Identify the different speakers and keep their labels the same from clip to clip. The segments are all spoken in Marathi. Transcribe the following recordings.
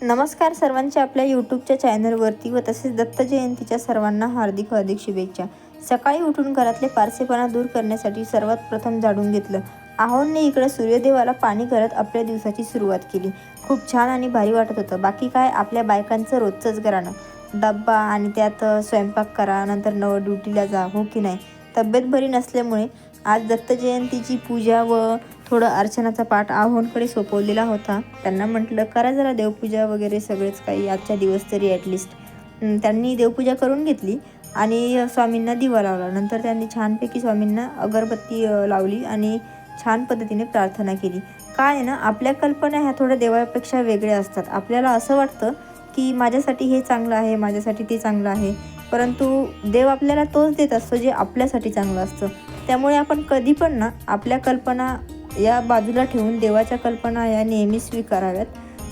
Speaker 1: नमस्कार सर्वांच्या आपल्या यूट्यूबच्या चॅनलवरती व तसेच दत्त जयंतीच्या सर्वांना हार्दिक हार्दिक शुभेच्छा। सकाळी उठून घरातले पारसेपणा दूर करण्यासाठी सर्वात प्रथम झाडून घेतलं। आहोंनी इकडे सूर्यदेवाला पाणी करत आपल्या दिवसाची सुरुवात केली। खूप छान आणि भारी वाटत होतं। बाकी काय आपल्या बायकांचं रोजचंच घराणं, डब्बा आणि त्यात स्वयंपाक करा, नंतर ड्युटीला जा, हो की नाही। तब्येत बरी नसल्यामुळे आज दत्त जयंतीची पूजा व थोडं अर्चनाचा पाठ आहोंकडे सोपवलेला होता। त्यांना म्हटलं करा जरा देवपूजा वगैरे सगळेच काही आजच्या दिवस तरी ॲटलिस्ट। त्यांनी देवपूजा करून घेतली आणि स्वामींना दिवा लावला। नंतर त्यांनी छानपैकी स्वामींना अगरबत्ती लावली आणि छान पद्धतीने प्रार्थना केली। काय आहे ना, आपल्या कल्पना ह्या थोड्या देवापेक्षा वेगळ्या असतात। आपल्याला असं वाटतं की माझ्यासाठी हे चांगलं आहे, माझ्यासाठी ते चांगलं आहे, परंतु देव आपल्याला तोच देत असतो जे आपल्यासाठी चांगलं असतं। त्यामुळे आपण कधी पण ना आपल्या कल्पना या बाजूला ठेवून देवाच्या कल्पना या नेहमी स्वीकाराव्यात।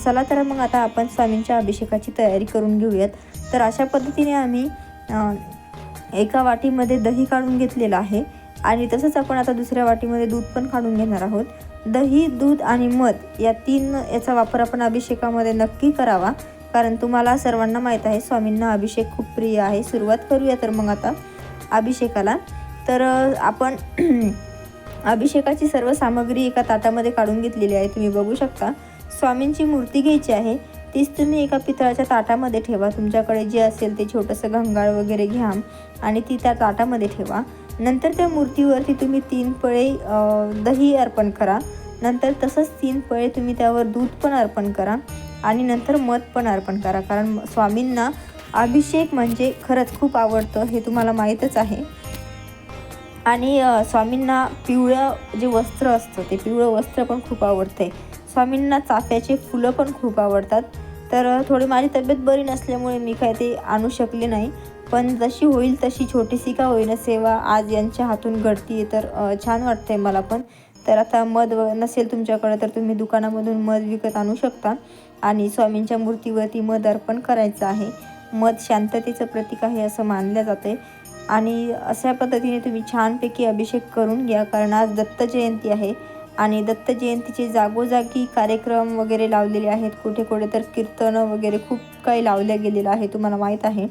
Speaker 1: चला तर मग आता आपण स्वामींच्या अभिषेकाची तयारी करून घेऊयात। तर अशा पद्धतीने आम्ही एका वाटीमध्ये दही काढून घेतलेलं आहे आणि तसंच आपण आता दुसऱ्या वाटीमध्ये दूध पण काढून घेणार आहोत। दही, दूध आणि मध या याचा वापर आपण अभिषेकामध्ये नक्की करावा, कारण तुम्हाला सर्वांना माहीत आहे स्वामींना अभिषेक खूप प्रिय आहे। सुरुवात करूया तर मग आता अभिषेकाला। तर आपण अभिषेकाची सर्व सामग्री एका ताटामध्ये काढून घेतलेली आहे। तुम्ही बघू शकता स्वामींची मूर्ती घ्यायची आहे, तीच तुम्ही एका पितळाच्या ताटामध्ये ठेवा। तुमच्याकडे जे असेल ते छोटंसं घंगाळ वगैरे घ्या आणि ती त्या ताटामध्ये ठेवा। नंतर त्या मूर्तीवरती तुम्ही 3 पळे दही अर्पण करा। नंतर तसंच 3 पळे तुम्ही त्यावर दूध पण अर्पण करा आणि नंतर मध पण अर्पण करा, कारण स्वामींना अभिषेक म्हणजे खरंच खूप आवडतं, हे तुम्हाला माहीतच आहे। आणि स्वामींना पिवळं जे वस्त्र असतं ते पिवळं वस्त्र पण खूप आवडते। स्वामींना चाफ्याचे फुलं पण खूप आवडतात। तर थोडी माझी तब्येत बरी नसल्यामुळे मी काय ते आणू शकले नाही, पण जशी होईल तशी छोटीशी का होईना सेवा आज यांच्या हातून घडती आहे, तर छान वाटतंय मला पण। तर आता मध नसेल तुमच्याकडे तर तुम्ही दुकानामधून मध विकत आणू शकता आणि स्वामींच्या मूर्तीवरती मध अर्पण करायचं आहे। मध शांततेचं प्रतीक आहे असं मानलं जाते आणि अशा पद्धतीने तुम्ही छानपैकी अभिषेक करून घ्या, कारण आज दत्त जयंती आहे आणि दत्त जयंतीचे जागोजागी कार्यक्रम वगैरे लावलेले आहेत। कुठे कुठे तर कीर्तनं वगैरे खूप काही लावल्या गेलेलं आहे, तुम्हाला माहीत आहे।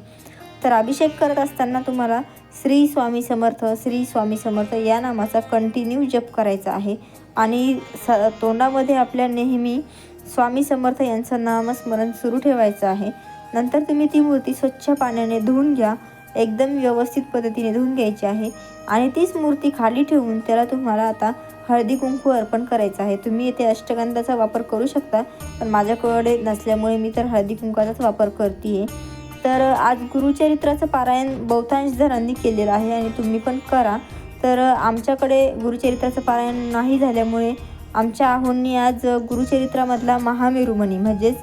Speaker 1: तर अभिषेक करत असताना तुम्हाला श्री स्वामी समर्थ, श्री स्वामी समर्थ या नामाचा कंटिन्यू जप करायचा आहे आणि तोंडामध्ये आपल्या नेहमी स्वामी समर्थ यांचं नामस्मरण सुरू ठेवायचं आहे। नंतर तुम्ही ती मूर्ती स्वच्छ पाण्याने धुवून घ्या, एकदम व्यवस्थित पद्धतीने धुवून घ्यायची आहे आणि तीच मूर्ती खाली ठेवून त्याला तुम्हाला आता हळदी कुंकू अर्पण करायचं आहे। तुम्ही येथे अष्टगंधाचा वापर करू शकता, पण माझ्याकडे नसल्यामुळे मी तर हळदी कुंकाचाच वापर करते आहे। तर आज गुरुचरित्राचं पारायण बहुतांश जणांनी केलेलं आहे आणि तुम्ही पण करा। तर आमच्याकडे गुरुचरित्राचं पारायण नाही झाल्यामुळे आमच्या आहोंनी आज गुरुचरित्रामधला महामेरुमणी म्हणजेच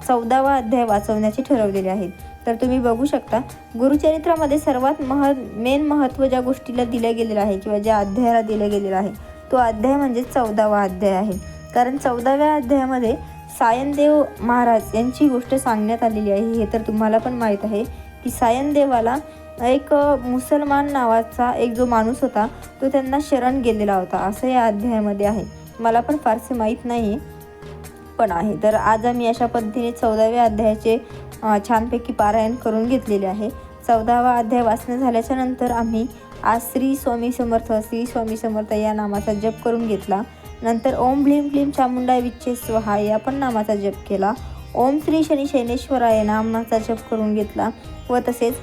Speaker 1: 14वा अध्याय वाचवण्याचे ठरवलेले आहेत। तर तुम्ही बघू शकता गुरुचरित्रामध्ये सर्वात मेन महत्त्व ज्या गोष्टीला दिलं गेलेलं आहे किंवा ज्या अध्यायाला दिलं गेलेलं आहे तो अध्याय म्हणजे 14वा अध्याय आहे। कारण 14व्या अध्यायामध्ये सायनदेव महाराज यांची गोष्ट सांगण्यात आलेली आहे। हे तर तुम्हाला पण माहीत आहे की सायनदेवाला एक मुसलमान नावाचा एक जो माणूस होता तो त्यांना शरण गेलेला होता, असं या अध्यायामध्ये आहे। मला पण फारसे माहीत नाही पण आहे। तर आज आम्ही अशा पद्धतीने 14व्या अध्यायाचे छानपैकी पारायण करून घेतलेले आहे। 14वा अध्याय वाचन झाल्याच्या नंतर आम्ही आज श्री स्वामी समर्थ, श्री स्वामी समर्थ या नामाचा जप करून घेतला। नंतर ओम ह्लीं क्लीं चामुंडाय विच्चे स्वाहा या पण नामाचा जप केला। ओम श्री शनी शैनेश्वराय नामाचा जप करून घेतला व तसेच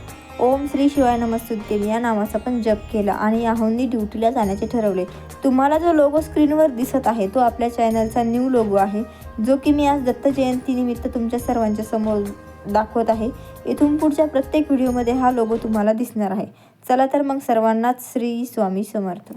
Speaker 1: ओम श्री शिवाय नमस्तुते या नामाचा पण जप केला आणि आहोंनी ड्युटीला जाण्याचे ठरवले। तुम्हाला जो लोगो स्क्रीनवर दिसत आहे तो आपल्या चॅनलचा न्यू लोगो आहे, जो की मी आज दत्त जयंतीनिमित्त तुमच्या सर्वांच्या समोर दाखवत आहे। इथून पुढच्या प्रत्येक व्हिडिओमध्ये हा लोगो तुम्हाला दिसणार आहे। चला तर मग सर्वांनाच श्री स्वामी समर्थ।